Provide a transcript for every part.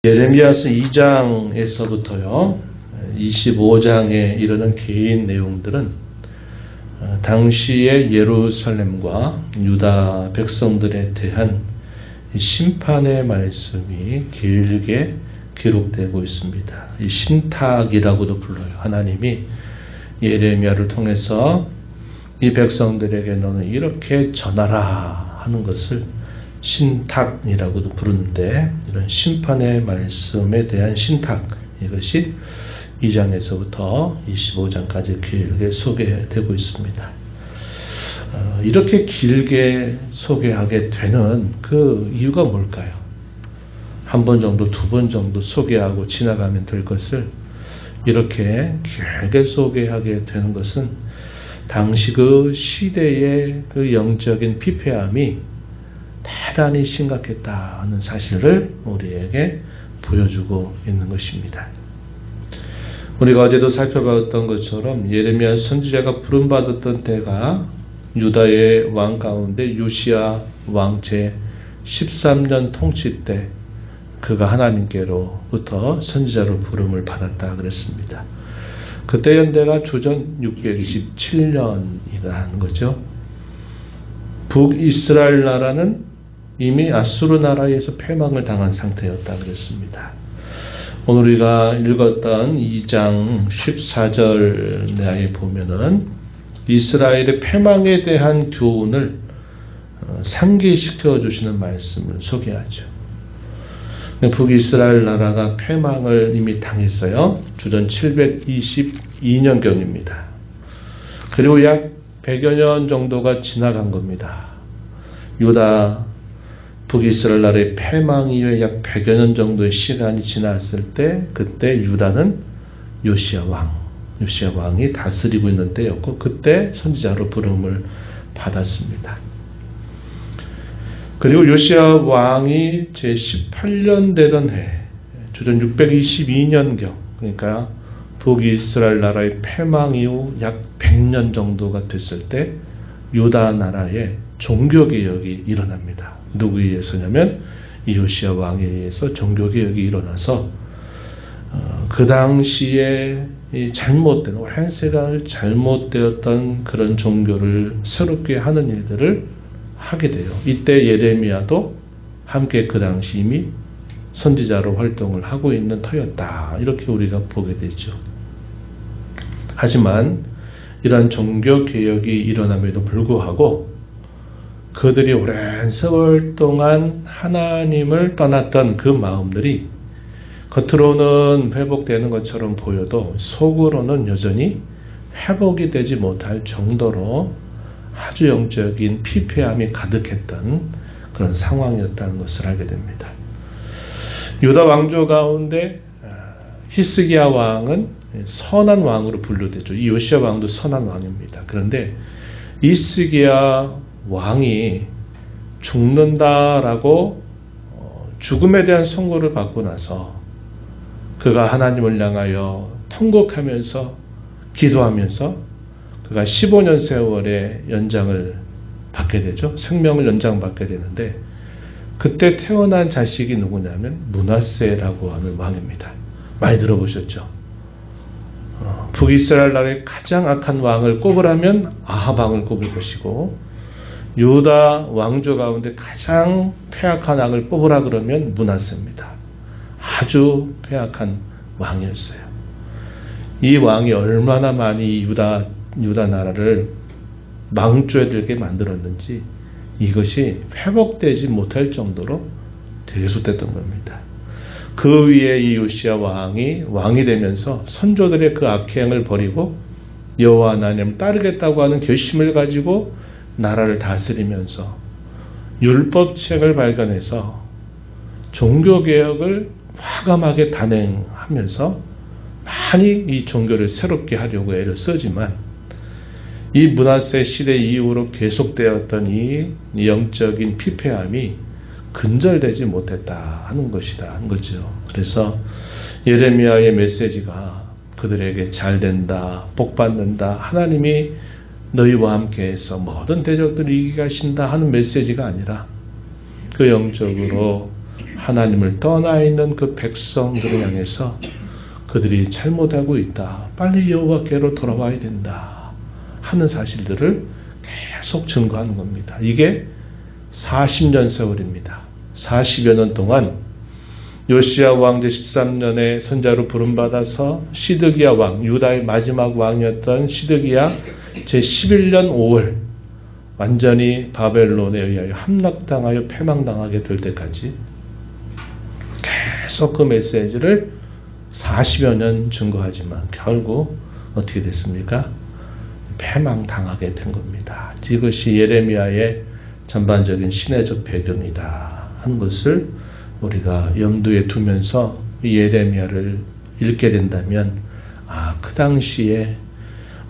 예레미야서 2장에서부터요 25장에 이르는 긴 내용들은 당시의 예루살렘과 유다 백성들에 대한 심판의 말씀이 길게 기록되고 있습니다. 이 신탁이라고도 불러요. 하나님이 예레미야를 통해서 이 백성들에게 너는 이렇게 전하라 하는 것을 신탁이라고도 부르는데, 이런 심판의 말씀에 대한 신탁, 이것이 2장에서부터 25장까지 길게 소개되고 있습니다. 이렇게 길게 소개하게 되는 그 이유가 뭘까요? 한 번 정도, 두 번 정도 소개하고 지나가면 될 것을 이렇게 길게 소개하게 되는 것은 당시 그 시대의 그 영적인 피폐함이 대단히 심각했다는 사실을 우리에게 보여주고 있는 것입니다. 우리가 어제도 살펴봤던 것처럼 예레미야 선지자가 부름받았던 때가 유다의 왕 가운데 요시야 왕 제 13년 통치 때 그가 하나님께로부터 선지자로 부름을 받았다 그랬습니다. 그때 연대가 주전 627년이라는 거죠. 북이스라엘 나라는 이미 아수르 나라에서 패망을 당한 상태였다 그랬습니다. 오늘 우리가 읽었던 2장 14절 내에 보면은 이스라엘의 패망에 대한 교훈을 상기시켜 주시는 말씀을 소개하죠. 북이스라엘 나라가 패망을 이미 당했어요. 주전 722년경입니다. 그리고 약 100여 년 정도가 지나간 겁니다. 유다 북이스라엘 나라의 패망 이후에 약 100여 년 정도의 시간이 지났을 때, 그때 유다는 요시야 왕이 다스리고 있는 때였고, 그때 선지자로 부름을 받았습니다. 그리고 요시야 왕이 제18년 되던 해, 주전 622년경, 그러니까 북이스라엘 나라의 패망 이후 약 100년 정도가 됐을 때 유다 나라에 종교개혁이 일어납니다. 누구에 의해서냐면 이 요시야 왕에 의해서 종교개혁이 일어나서 그 당시에 잘못된, 오랜 세월 잘못되었던 그런 종교를 새롭게 하는 일들을 하게 돼요. 이때 예레미야도 함께 그 당시 이미 선지자로 활동을 하고 있는 터였다, 이렇게 우리가 보게 되죠. 하지만 이러한 종교개혁이 일어남에도 불구하고 그들이 오랜 세월 동안 하나님을 떠났던 그 마음들이 겉으로는 회복되는 것처럼 보여도 속으로는 여전히 회복이 되지 못할 정도로 아주 영적인 피폐함이 가득했던 그런 상황이었다는 것을 알게 됩니다. 유다 왕조 가운데 히스기야 왕은 선한 왕으로 분류되죠. 이 요시야 왕도 선한 왕입니다. 그런데 히스기야 왕이 죽는다라고 죽음에 대한 선고를 받고 나서 그가 하나님을 향하여 통곡하면서 기도하면서 그가 15년 세월의 연장을 받게 되죠. 생명을 연장받게 되는데, 그때 태어난 자식이 누구냐면 므낫세라고 하는 왕입니다. 많이 들어보셨죠? 북이스라엘 나라의 가장 악한 왕을 꼽으라면 아합 왕을 꼽을 것이고, 유다 왕조 가운데 가장 패악한 왕을 뽑으라 그러면 므낫세입니다. 아주 패악한 왕이었어요. 이 왕이 얼마나 많이 유다 나라를 망조에 들게 만들었는지 이것이 회복되지 못할 정도로 계속됐던 겁니다. 그 위에 이 요시야 왕이 되면서 선조들의 그 악행을 버리고 여호와 하나님을 따르겠다고 하는 결심을 가지고 나라를 다스리면서 율법책을 발견해서 종교개혁을 과감하게 단행하면서 많이 이 종교를 새롭게 하려고 애를 쓰지만, 이 므낫세 시대 이후로 계속되었던 이 영적인 피폐함이 근절되지 못했다 하는 것이다 하는 거죠. 그래서 예레미야의 메시지가 그들에게 잘 된다, 복 받는다, 하나님이 너희와 함께해서 모든 대적들을 이기게 하신다 하는 메시지가 아니라 그 영적으로 하나님을 떠나 있는 그 백성들을 향해서 그들이 잘못하고 있다. 빨리 여호와께로 돌아와야 된다. 하는 사실들을 계속 증거하는 겁니다. 이게 40년 세월입니다. 40여 년 동안 요시야 왕 제13년에 선자로 부름받아서 시드기야 왕, 유다의 마지막 왕이었던 시드기야 제11년 5월 완전히 바벨론에 의하여 함락당하여 패망당하게 될 때까지 계속 그 메시지를 40여 년 증거하지만 결국 어떻게 됐습니까? 패망당하게 된 겁니다. 이것이 예레미야의 전반적인 신해적 배경이다 하는 것을 우리가 염두에 두면서 이 예레미야를 읽게 된다면 그 당시에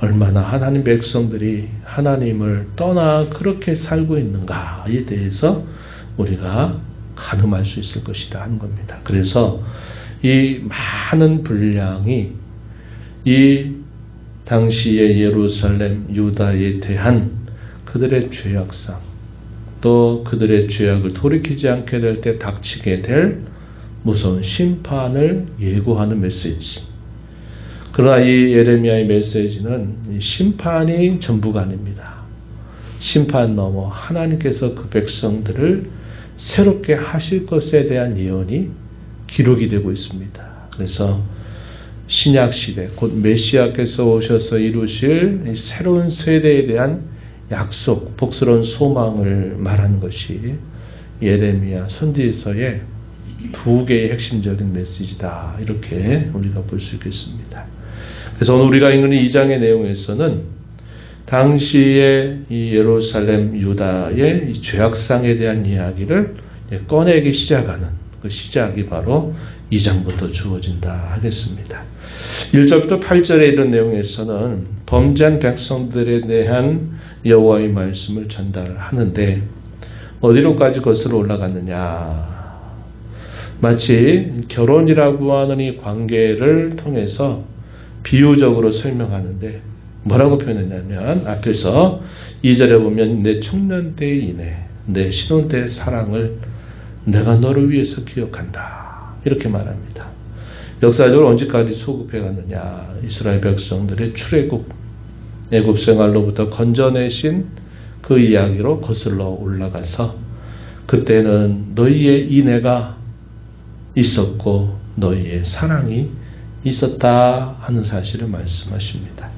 얼마나 하나님 백성들이 하나님을 떠나 그렇게 살고 있는가에 대해서 우리가 가늠할 수 있을 것이다 하는 겁니다. 그래서 이 많은 분량이 이 당시의 예루살렘, 유다에 대한 그들의 죄악상, 또 그들의 죄악을 돌이키지 않게 될 때 닥치게 될 무서운 심판을 예고하는 메시지. 그러나 이 예레미야의 메시지는 심판이 전부가 아닙니다. 심판 넘어 하나님께서 그 백성들을 새롭게 하실 것에 대한 예언이 기록이 되고 있습니다. 그래서 신약시대, 곧 메시아께서 오셔서 이루실 이 새로운 세대에 대한 약속, 복스러운 소망을 말하는 것이 예레미야 선지서의 두 개의 핵심적인 메시지다. 이렇게 우리가 볼 수 있겠습니다. 그래서 오늘 우리가 읽는 이 2장의 내용에서는 당시의 이 예루살렘 유다의 이 죄악상에 대한 이야기를 꺼내기 시작하는 그 시작이 바로 2장부터 주어진다 하겠습니다. 1절부터 8절에 이런 내용에서는 범죄한 백성들에 대한 여호와의 말씀을 전달하는데 어디로까지 거슬러 올라갔느냐. 마치 결혼이라고 하는 이 관계를 통해서 비유적으로 설명하는데 뭐라고 표현했냐면 앞에서 2절에 보면 내 청년 때의 인애, 내 신혼 때의 사랑을 내가 너를 위해서 기억한다. 이렇게 말합니다. 역사적으로 언제까지 소급해 갔느냐. 이스라엘 백성들의 출애굽, 애굽 생활로부터 건져내신 그 이야기로 거슬러 올라가서 그때는 너희의 인애가 있었고 너희의 사랑이 있었다 하는 사실을 말씀하십니다.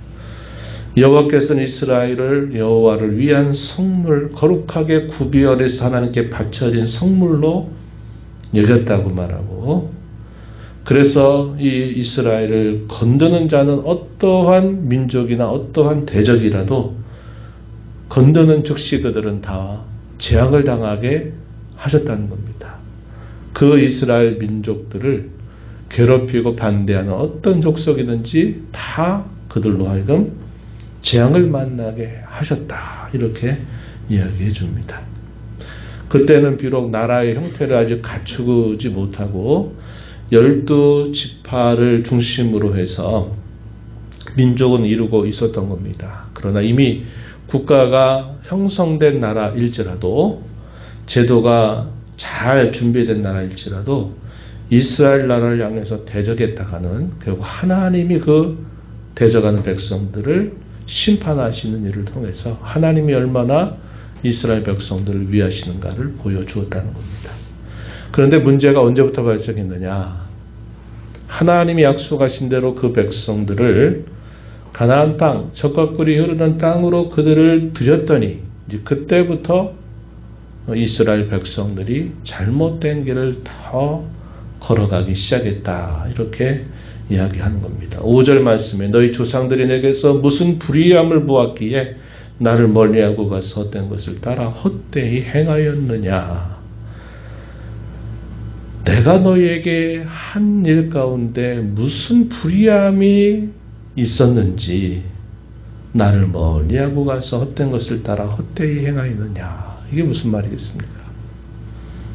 여호와께서는 이스라엘을 여호와를 위한 성물, 거룩하게 구별해서 하나님께 바쳐진 성물로 여겼다고 말하고, 그래서 이 이스라엘을 건드는 자는 어떠한 민족이나 어떠한 대적이라도 건드는 즉시 그들은 다 재앙을 당하게 하셨다는 겁니다. 그 이스라엘 민족들을 괴롭히고 반대하는 어떤 족속이든지 다 그들로 하여금 재앙을 만나게 하셨다. 이렇게 이야기해 줍니다. 그때는 비록 나라의 형태를 아직 갖추지 못하고 12지파를 중심으로 해서 민족은 이루고 있었던 겁니다. 그러나 이미 국가가 형성된 나라일지라도, 제도가 잘 준비된 나라일지라도 이스라엘 나라를 향해서 대적했다가는 결국 하나님이 그 대적하는 백성들을 심판하시는 일을 통해서 하나님이 얼마나 이스라엘 백성들을 위하시는가를 보여주었다는 겁니다. 그런데 문제가 언제부터 발생했느냐. 하나님이 약속하신 대로 그 백성들을 가나안 땅, 젖과 꿀이 흐르는 땅으로 그들을 들였더니 이제 그때부터 이스라엘 백성들이 잘못된 길을 더 걸어가기 시작했다. 이렇게 이야기하는 겁니다. 5절 말씀에 너희 조상들이 내게서 무슨 불의함을 보았기에 나를 멀리하고 가서 헛된 것을 따라 헛되이 행하였느냐. 내가 너희에게 한 일 가운데 무슨 불의함이 있었는지 나를 멀리하고 가서 헛된 것을 따라 헛되이 행하였느냐. 이게 무슨 말이겠습니까?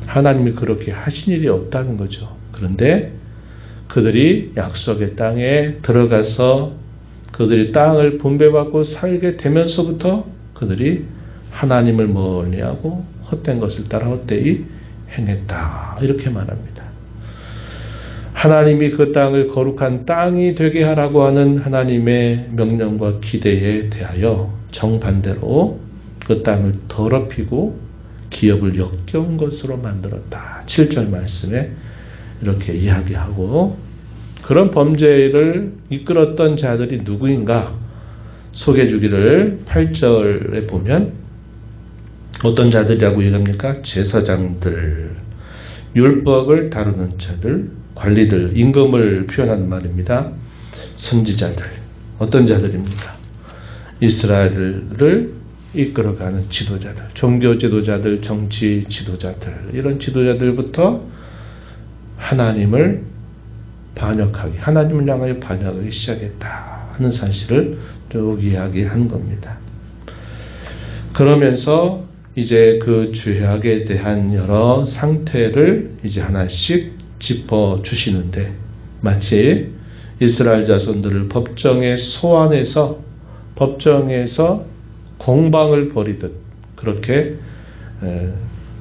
하나님이 그렇게 하신 일이 없다는 거죠. 그런데 그들이 약속의 땅에 들어가서 그들이 땅을 분배받고 살게 되면서부터 그들이 하나님을 멀리하고 헛된 것을 따라 헛되이 행했다. 이렇게 말합니다. 하나님이 그 땅을 거룩한 땅이 되게 하라고 하는 하나님의 명령과 기대에 대하여 정반대로 그 땅을 더럽히고 기업을 역겨운 것으로 만들었다. 7절 말씀에 이렇게 이야기하고, 그런 범죄를 이끌었던 자들이 누구인가 소개해 주기를 8절에 보면 어떤 자들이라고 얘기합니까? 제사장들, 율법을 다루는 자들, 관리들, 임금을 표현하는 말입니다. 선지자들, 어떤 자들입니까? 이스라엘을 이끌어가는 지도자들, 종교 지도자들, 정치 지도자들, 이런 지도자들부터 하나님을 반역하기, 하나님을 향하여 반역하기 시작했다 하는 사실을 쭉 이야기한 겁니다. 그러면서 이제 그 죄악에 대한 여러 상태를 이제 하나씩 짚어 주시는데, 마치 이스라엘 자손들을 법정에 소환해서 법정에서 공방을 벌이듯 그렇게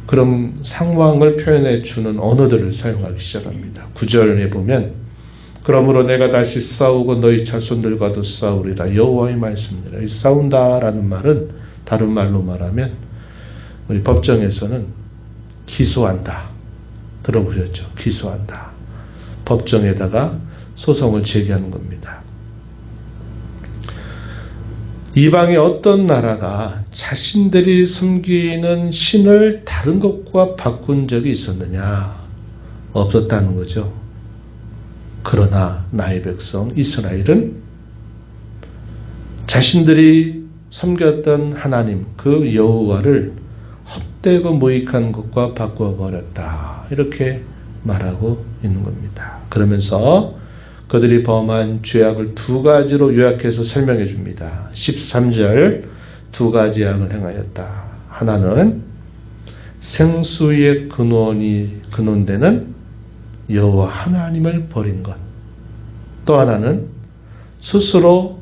그런 상황을 표현해 주는 언어들을 사용하기 시작합니다. 9절에 보면 그러므로 내가 다시 싸우고 너희 자손들과도 싸우리라. 여호와의 말씀이니라. 이 싸운다라는 말은 다른 말로 말하면 우리 법정에서는 기소한다. 들어보셨죠? 기소한다. 법정에다가 소송을 제기하는 겁니다. 이방의 어떤 나라가 자신들이 섬기는 신을 다른 것과 바꾼 적이 있었느냐? 없었다는 거죠. 그러나 나의 백성 이스라엘은 자신들이 섬겼던 하나님 그 여호와를 헛되고 무익한 것과 바꾸어 버렸다. 이렇게 말하고 있는 겁니다. 그러면서 그들이 범한 죄악을 두 가지로 요약해서 설명해 줍니다. 13절 두 가지 악을 행하였다. 하나는 생수의 근원되는 여호와 하나님을 버린 것. 또 하나는 스스로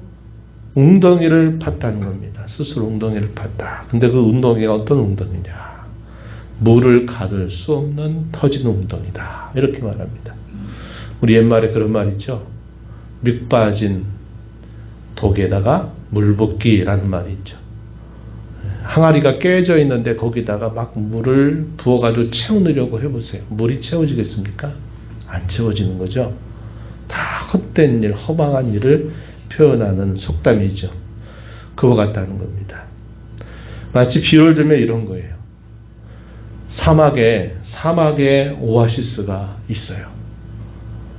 웅덩이를 팠다는 겁니다. 스스로 웅덩이를 팠다. 근데 그 웅덩이가 어떤 웅덩이냐? 물을 가둘 수 없는 터진 웅덩이다. 이렇게 말합니다. 우리 옛말에 그런 말 있죠. 밑 빠진 독에다가 물 붓기라는 말이 있죠. 항아리가 깨져 있는데 거기다가 막 물을 부어가지고 채우려고 해보세요. 물이 채워지겠습니까? 안 채워지는 거죠. 다 헛된 일, 허망한 일을 표현하는 속담이죠. 그와 같다는 겁니다. 마치 비유를 들면 이런 거예요. 사막에 오아시스가 있어요.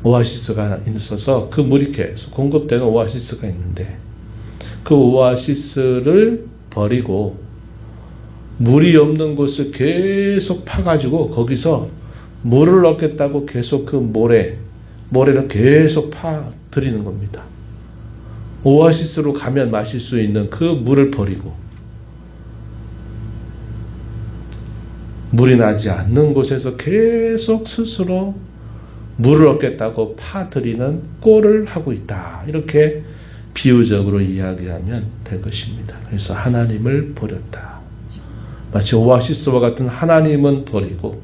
오아시스가 있어서 그 물이 계속 공급되는 오아시스가 있는데 그 오아시스를 버리고 물이 없는 곳을 계속 파가지고 거기서 물을 얻겠다고 계속 그 모래를 계속 파들이는 겁니다. 오아시스로 가면 마실 수 있는 그 물을 버리고 물이 나지 않는 곳에서 계속 스스로 물을 얻겠다고 파들이는 꼴을 하고 있다. 이렇게 비유적으로 이야기하면 될 것입니다. 그래서 하나님을 버렸다. 마치 오아시스와 같은 하나님은 버리고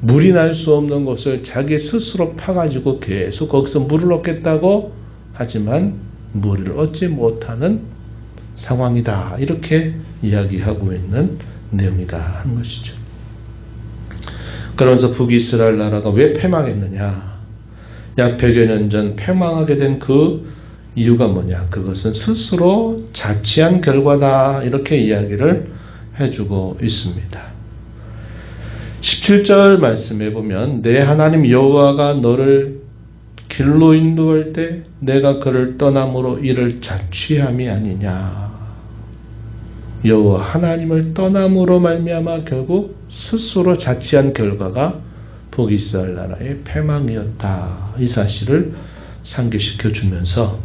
물이 날 수 없는 곳을 자기 스스로 파가지고 계속 거기서 물을 얻겠다고 하지만 물을 얻지 못하는 상황이다. 이렇게 이야기하고 있는 내용이다 하는 것이죠. 그러면서 북이스라엘 나라가 왜 패망했느냐? 약 100여 년 전 패망하게 된 그 이유가 뭐냐? 그것은 스스로 자치한 결과다. 이렇게 이야기를 해주고 있습니다. 17절 말씀에 보면 내 하나님 여호와가 너를 길로 인도할 때 내가 그를 떠남으로 이를 자취함이 아니냐. 여호와 하나님을 떠남으로 말미암아 결국 스스로 자치한 결과가 북이스라엘 나라의 패망이었다. 이 사실을 상기시켜 주면서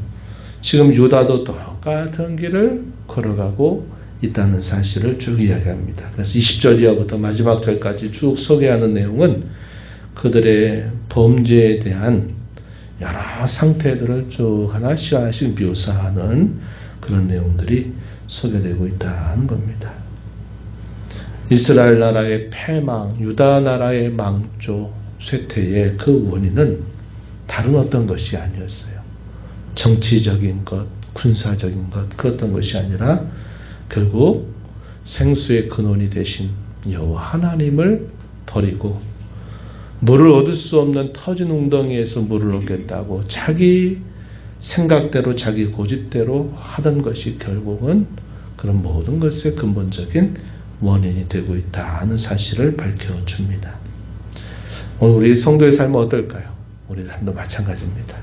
지금 유다도 똑같은 길을 걸어가고 있다는 사실을 쭉 이야기합니다. 그래서 20절 이하부터 마지막 절까지 쭉 소개하는 내용은 그들의 범죄에 대한 여러 상태들을 쭉 하나씩 묘사하는 그런 내용들이 소개되고 있다는 겁니다. 이스라엘 나라의 패망, 유다 나라의 망조, 쇠퇴의 그 원인은 다른 어떤 것이 아니었어요. 정치적인 것, 군사적인 것, 그 어떤 것이 아니라 결국 생수의 근원이 되신 여호와 하나님을 버리고 물을 얻을 수 없는 터진 웅덩이에서 물을 얻겠다고 자기 생각대로 자기 고집대로 하던 것이 결국은 그런 모든 것의 근본적인 원인이 되고 있다는 사실을 밝혀줍니다. 오늘 우리 성도의 삶은 어떨까요? 우리 삶도 마찬가지입니다.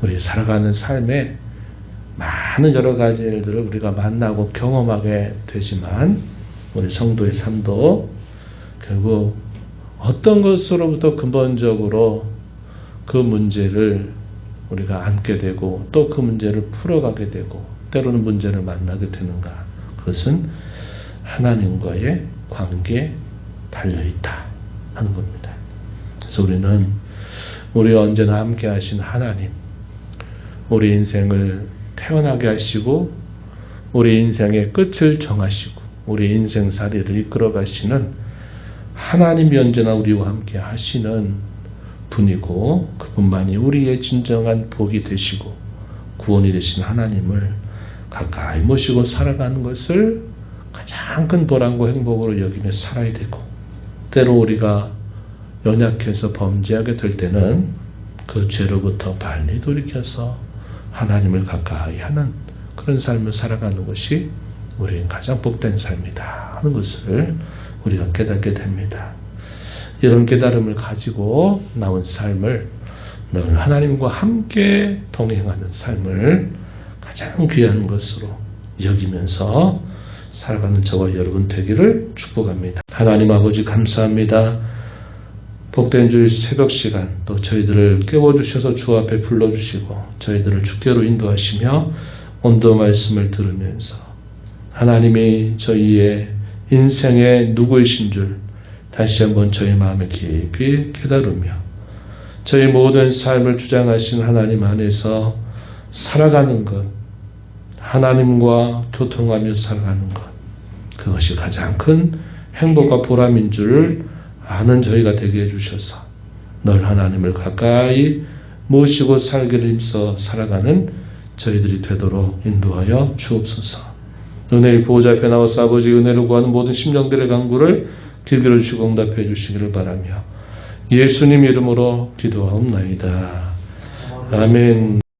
우리 살아가는 삶에 많은 여러 가지 일들을 우리가 만나고 경험하게 되지만 우리 성도의 삶도 결국 어떤 것으로부터 근본적으로 그 문제를 우리가 안게 되고 또 그 문제를 풀어가게 되고 때로는 문제를 만나게 되는가? 그것은 하나님과의 관계에 달려있다 하는 겁니다. 그래서 우리는 우리 언제나 함께 하신 하나님, 우리 인생을 태어나게 하시고 우리 인생의 끝을 정하시고 우리 인생살이를 이끌어 가시는 하나님이 언제나 우리와 함께 하시는 분이고 그분만이 우리의 진정한 복이 되시고 구원이 되신 하나님을 가까이 모시고 살아가는 것을 가장 큰 보람과 행복으로 여기며 살아야 되고 때로 우리가 연약해서 범죄하게 될 때는 그 죄로부터 빨리 돌이켜서 하나님을 가까이 하는 그런 삶을 살아가는 것이 우리는 가장 복된 삶이다 하는 것을 우리가 깨닫게 됩니다. 이런 깨달음을 가지고 나온 삶을 늘 하나님과 함께 동행하는 삶을 가장 귀한 것으로 여기면서 살아가는 저와 여러분 되기를 축복합니다. 하나님 아버지 감사합니다. 복된 주일 새벽 시간 또 저희들을 깨워주셔서 주 앞에 불러주시고 저희들을 주께로 인도하시며 온도 말씀을 들으면서 하나님이 저희의 인생의 누구이신 줄 다시 한번 저희 마음에 깊이 깨달으며 저희 모든 삶을 주장하신 하나님 안에서 살아가는 것, 하나님과 교통하며 살아가는 것, 그것이 가장 큰 행복과 보람인 줄 아는 저희가 되게 해주셔서 늘 하나님을 가까이 모시고 살기를 힘써 살아가는 저희들이 되도록 인도하여 주옵소서. 은혜의 보호자 앞에 나와서 아버지 은혜를 구하는 모든 심령들의 간구를 길들여 주시고 응답해 주시기를 바라며 예수님 이름으로 기도하옵나이다. 아멘.